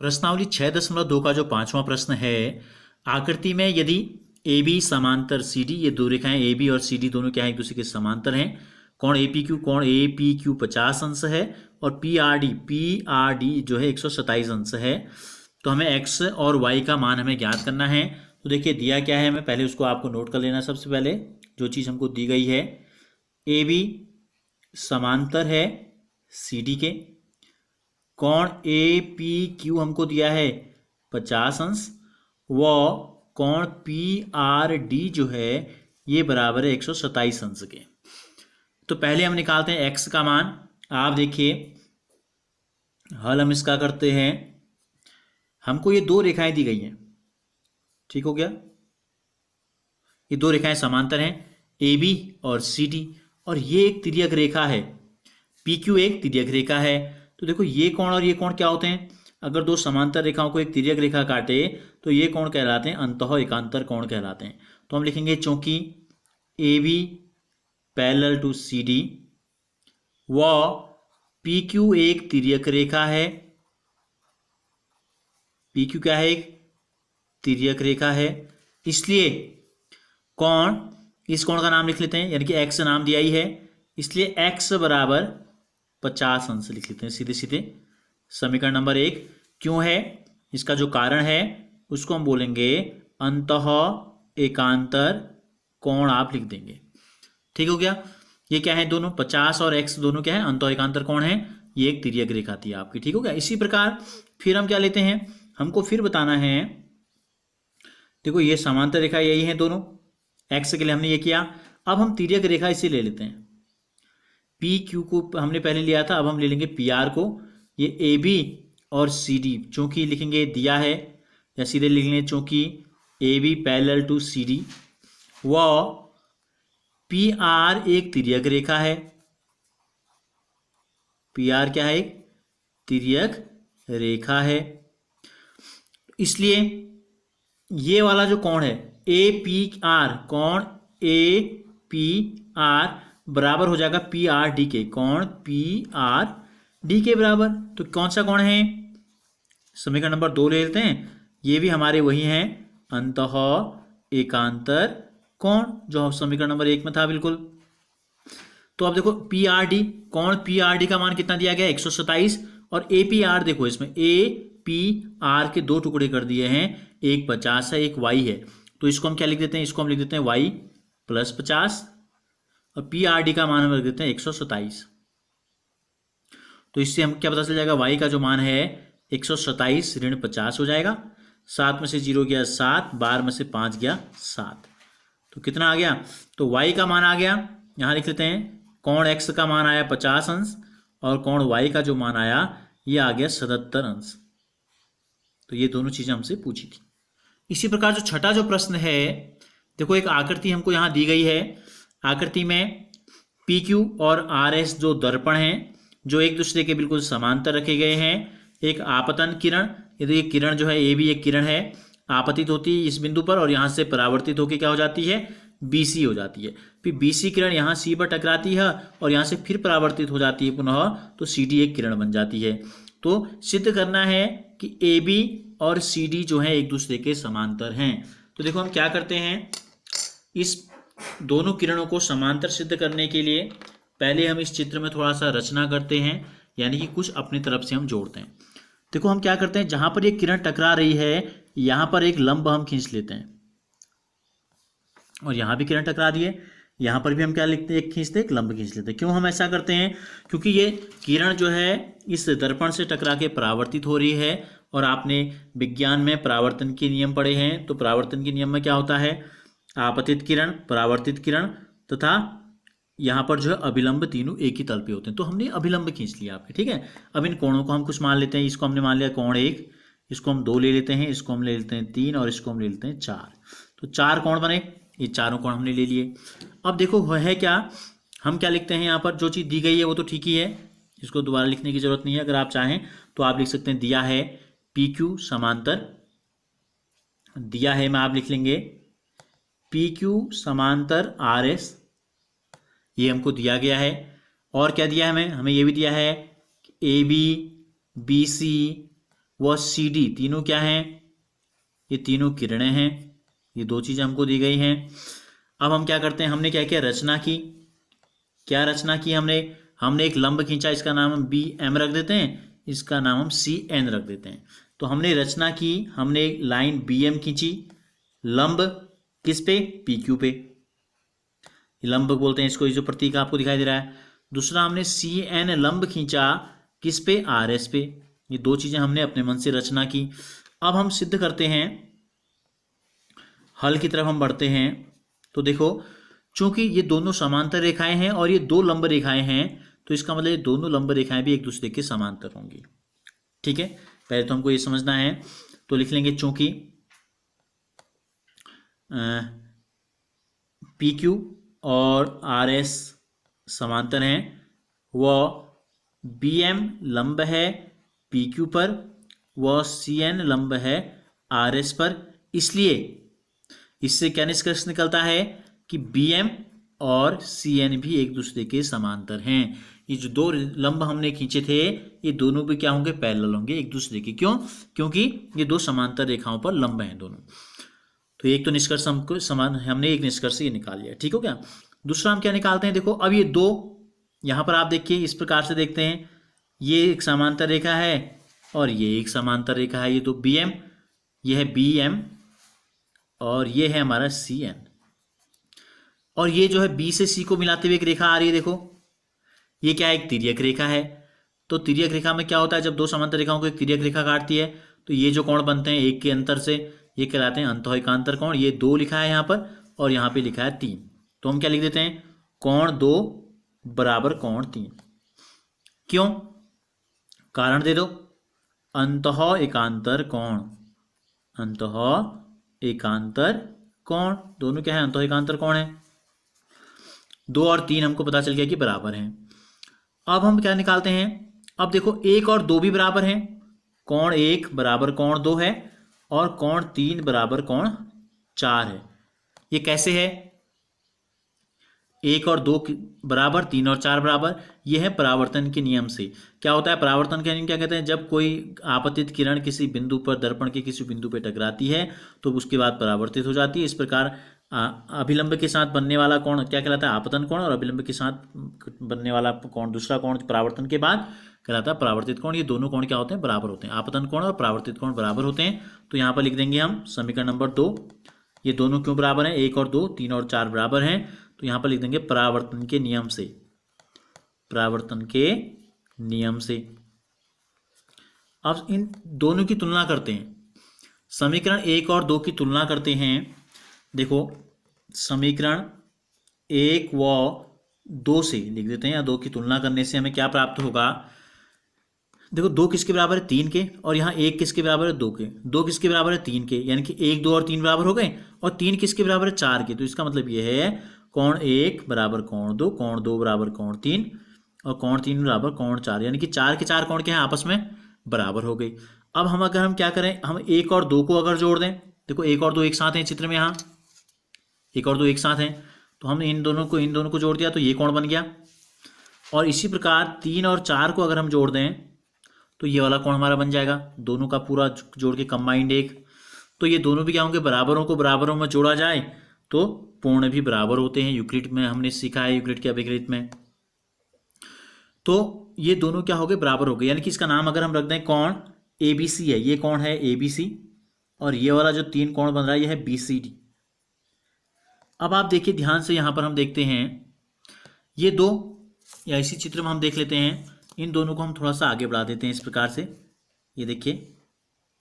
प्रश्नावली 6.2 का जो 5वां प्रश्न है, आकृति में यदि ए बी समांतर सी डी, ये दो रेखाएं ए बी और सी डी दोनों क्या है, एक दूसरे के समांतर हैं। कोण ए पी क्यू 50 अंश है और पी आर डी जो है 127 अंश है। तो हमें एक्स और वाई का मान हमें ज्ञात करना है। तो देखिए दिया क्या है, हमें पहले उसको आपको नोट कर लेना। सबसे पहले जो चीज़ हमको दी गई है, ए बी समांतर है सी डी के, कोण ए पी क्यू हमको दिया है 50 अंश, व कोण पी आर डी जो है ये बराबर है 127 अंश के। तो पहले हम निकालते हैं एक्स का मान। आप देखिए हल हम इसका करते हैं। हमको ये दो रेखाएं दी गई हैं, ठीक हो गया। ये दो रेखाएं समांतर हैं, ए बी और सी डी, और ये एक तिर्यक रेखा है, पी क्यू एक तिर्यक रेखा है। तो देखो ये कोण और ये कोण क्या होते हैं, अगर दो समांतर रेखाओं को एक तिर्यक रेखा काटे तो ये कोण कहलाते हैं अंतः एकांतर कोण कहलाते हैं। तो हम लिखेंगे चूंकि A B parallel to C D व पी क्यू एक तिर्यक रेखा है, पी क्यू क्या है, एक तिर्यक रेखा है, इसलिए कोण, इस कोण का नाम लिख लेते हैं, यानी कि एक्स नाम दिया ही है, इसलिए एक्स बराबर 50 अंश लिख लेते हैं सीधे सीधे। समीकरण नंबर 1 क्यों है, इसका जो कारण है उसको हम बोलेंगे अंतः एकांतर कोण, आप लिख देंगे। ठीक हो गया। ये क्या है, दोनों 50 और x दोनों क्या है, अंतः एकांतर कोण है। ये एक तिर्यक रेखा थी आपकी, ठीक हो गया। इसी प्रकार फिर हम क्या लेते हैं, हमको फिर बताना है, देखो ये समांतर रेखा यही है दोनों, x के लिए हमने ये किया। अब हम तिर्यक रेखा इसे ले लेते हैं, पी क्यू को हमने पहले लिया था, अब हम ले लेंगे पी आर को। ये ए बी और सी डी चूंकि लिखेंगे दिया है, या सीधे लिख लेंगे चूंकि A B parallel to C D व पी आर एक तिर्यक रेखा है, पी आर क्या है, एक तिर्यक रेखा है, इसलिए ये वाला जो कोण है ए पी आर, कोण ए पी आर बराबर हो जाएगा पी आर डी के, कोण पी आर डी के बराबर। तो कौन सा कोण है, समीकरण नंबर 2 ले लेते हैं, ये भी हमारे वही हैं अंतः एकांतर कोण, जो समीकरण नंबर 1 में था बिल्कुल। तो अब देखो पी आर डी, कोण पी आर डी का मान कितना दिया गया 127, और ए पी आर देखो इसमें ए पी आर के दो टुकड़े कर दिए हैं, एक 50 है एक वाई है, तो इसको हम क्या लिख देते हैं, इसको हम लिख देते हैं वाई प्लस 50, और पी आर डी का मान हम रख देते हैं 127। तो इससे हम क्या पता चल जाएगा, y का जो मान है 127 ऋण 50 हो जाएगा। 7 में से 0 गया 7, 12 में से 5 गया 7, तो कितना आ गया, तो y का मान आ गया, यहाँ लिख लेते हैं कोण x का मान आया 50 अंश और कोण y का जो मान आया ये आ गया 77 अंश। तो ये दोनों चीजें हमसे पूछी थी। इसी प्रकार जो छठा जो प्रश्न है, देखो एक आकृति हमको यहाँ दी गई है, आकृति में पी क्यू और आर एस जो दर्पण हैं जो एक दूसरे के बिल्कुल समांतर रखे गए हैं। एक आपतन किरण, यदि ये किरण जो है ए भी एक किरण है, आपतित होती है इस बिंदु पर और यहाँ से परावर्तित होकर क्या हो जाती है, BC हो जाती है। फिर BC किरण यहाँ C पर टकराती है और यहाँ से फिर परावर्तित हो जाती है पुनः, तो CD एक किरण बन जाती है। तो सिद्ध करना है कि AB और CD जो है एक दूसरे के समांतर हैं। तो देखो हम क्या करते हैं, इस दोनों किरणों को समांतर सिद्ध करने के लिए पहले हम इस चित्र में थोड़ा सा रचना करते हैं, यानी कि कुछ अपनी तरफ से हम जोड़ते हैं। देखो हम क्या करते हैं, जहां पर ये किरण टकरा रही है यहां पर एक लंब हम खींच लेते हैं, और यहां भी किरण टकरा रही है, यहां पर भी हम क्या लिखते हैं, एक खींचते एक लंब खींच लेते हैं। क्यों हम ऐसा करते हैं, क्योंकि ये किरण जो है इस दर्पण से टकरा के परावर्तित हो रही है, और आपने विज्ञान में परावर्तन के नियम पढ़े हैं। तो परावर्तन के नियम में क्या होता है, आपतित किरण, परावर्तित किरण तथा यहाँ पर जो है अभिलंब, तीनों एक ही तल पे होते हैं। तो हमने अभिलंब खींच लिया आपके, ठीक है। अब इन कोणों को हम कुछ मान लेते हैं, इसको हमने मान लिया कोण 1, इसको हम 2 ले लेते हैं, इसको हम ले लेते हैं 3 और इसको हम ले लेते हैं 4। तो 4 कोण बने, ये चारों कोण हमने ले लिए। अब देखो वह है क्या, हम क्या लिखते हैं, यहाँ पर जो चीज़ दी गई है वो तो ठीक ही है, इसको दोबारा लिखने की जरूरत नहीं है। अगर आप चाहें तो आप लिख सकते हैं, दिया है पी क्यू समांतर, दिया है में आप लिख लेंगे पी क्यू समांतर आर एस, ये हमको दिया गया है। और क्या दिया है हमें, हमें ये भी दिया है ए बी बी सी व सी डी, तीनों क्या हैं? ये तीनों किरणें हैं। ये दो चीज़ें हमको दी गई हैं। अब हम क्या करते हैं, हमने क्या किया, रचना की। क्या रचना की हमने एक लंब खींचा, इसका नाम हम बी एम रख देते हैं, इसका नाम हम सी एन रख देते हैं। तो हमने रचना की, हमने एक लाइन बी एम खींची, लंब किस पे? पी क्यू पे, लंब बोलते हैं इसको, ये जो प्रतीक आपको दिखाई दे रहा है। दूसरा हमने सी एन लंब खींचा किस पे? आर एस पे। ये दो चीज़ें हमने अपने मन से रचना की। अब हम सिद्ध करते हैं, हल की तरफ हम बढ़ते हैं। तो देखो, चूंकि ये दोनों समांतर रेखाएं हैं और ये दो लंब रेखाएं हैं, तो इसका मतलब ये दोनों लंब रेखाएं भी एक दूसरे के समांतर होंगी। ठीक है, पहले तो हमको ये समझना है, तो लिख लेंगे चूंकि पी क्यू और आर एस समांतर हैं, व बी एम लंब है पी क्यू पर, व सी एन लंब है आर एस पर। इसलिए इससे क्या निष्कर्ष निकलता है कि बी एम और सी एन भी एक दूसरे के समांतर हैं। ये जो दो लंब हमने खींचे थे, ये दोनों भी क्या होंगे? पैरेलल होंगे एक दूसरे के। क्यों? क्योंकि ये दो समांतर रेखाओं पर लंब हैं दोनों। तो एक तो निष्कर्ष हमको हमने एक निष्कर्ष ये निकाल लिया। ठीक हो गया। दूसरा हम क्या निकालते हैं, देखो अब ये दो, यहाँ पर आप देखिए इस प्रकार से देखते हैं, ये एक समांतर रेखा है और ये एक समांतर रेखा है। ये तो बी एम, ये है बी एम और ये है हमारा सी एन। और ये जो है बी से सी को मिलाते हुए एक रेखा आ रही है, देखो ये क्या है? एक तिर्यक रेखा है। तो तिर्यक रेखा में क्या होता है, जब दो समांतर रेखाओं को एक तिर्यक रेखा काटती है तो ये जो कोण बनते हैं एक के अंतर से, ये कहलाते हैं अंतःएकांतर कोण। ये दो लिखा है यहाँ पर और यहाँ पे लिखा है 3, तो हम क्या लिख देते हैं? कोण 2 बराबर कोण 3। क्यों? कारण दे दो, अंतःएकांतर कोण, अंतःएकांतर कोण दोनों क्या है? अंतःएकांतर कोण है। 2 और 3 हमको पता चल गया कि बराबर हैं। अब हम क्या निकालते हैं, अब देखो 1 और 2 भी बराबर हैं। कोण 1 बराबर कोण 2 है और कोण 3 बराबर कोण 4 है। ये कैसे है? 1 और 2 बराबर, 3 और 4 बराबर, यह है परावर्तन के नियम से। क्या होता है परावर्तन के नियम? क्या कहते हैं? जब कोई आपतित किरण किसी बिंदु पर, दर्पण के किसी बिंदु पर टकराती है तो उसके बाद परावर्तित हो जाती है। इस प्रकार अभिलंब के साथ बनने वाला कोण क्या कहलाता है? आपतन कोण, और अभिलंब के साथ बनने वाला कोण, दूसरा कोण परावर्तन के बाद कहलाता है परावर्तित कोण। ये दोनों कोण क्या होते हैं? बराबर होते हैं। आपतन कोण और परावर्तित कोण बराबर होते हैं। तो यहाँ पर लिख देंगे हम समीकरण नंबर 2। ये दोनों क्यों बराबर हैं? 1 और 2, 3 और 4 बराबर हैं। तो यहाँ पर लिख देंगे परावर्तन के नियम से, परावर्तन के नियम से। अब इन दोनों की तुलना करते हैं, समीकरण 1 और 2 की तुलना करते हैं। देखो समीकरण 1 व 2 से लिख देते हैं, या 2 की तुलना करने से हमें क्या प्राप्त होगा? देखो 2 किसके बराबर है? 3 के, और यहाँ 1 किसके बराबर है? 2 के। 2 किसके बराबर है? 3 के, यानी कि 1, 2 और 3 बराबर हो गए। और 3 किसके बराबर है? 4 के। तो इसका मतलब यह है कोण 1 बराबर कोण 2, कोण 2 बराबर कोण 3 और कोण 3 बराबर कोण 4, यानी कि 4 के 4 कोण के हैं आपस में बराबर हो गई। अब हम अगर हम क्या करें, हम 1 और 2 को अगर जोड़ दें, देखो 1 और 2 एक साथ हैं चित्र में, यहाँ 1 और 2 एक साथ हैं, तो हमने इन दोनों को जोड़ दिया तो ये कोण बन गया। और इसी प्रकार 3 और 4 को अगर हम जोड़ दें तो ये वाला कोण हमारा बन जाएगा, दोनों का पूरा जोड़ के कंबाइंड 1। तो ये दोनों भी क्या होंगे? बराबरों को बराबरों में जोड़ा जाए तो पूर्ण भी बराबर होते हैं। यूक्लिड में हमने सीखा है, यूक्लिड के अभिगणित में। तो ये दोनों क्या हो गए? बराबर हो गए। यानी कि इसका नाम अगर हम रख दें कोण ABC है, ये कोण है ABC, और ये वाला जो 3 कोण बन रहा है ये है BCD। अब आप देखिए ध्यान से, यहाँ पर हम देखते हैं ये दो, या इसी चित्र में हम देख लेते हैं, इन दोनों को हम थोड़ा सा आगे बढ़ा देते हैं इस प्रकार से। ये देखिए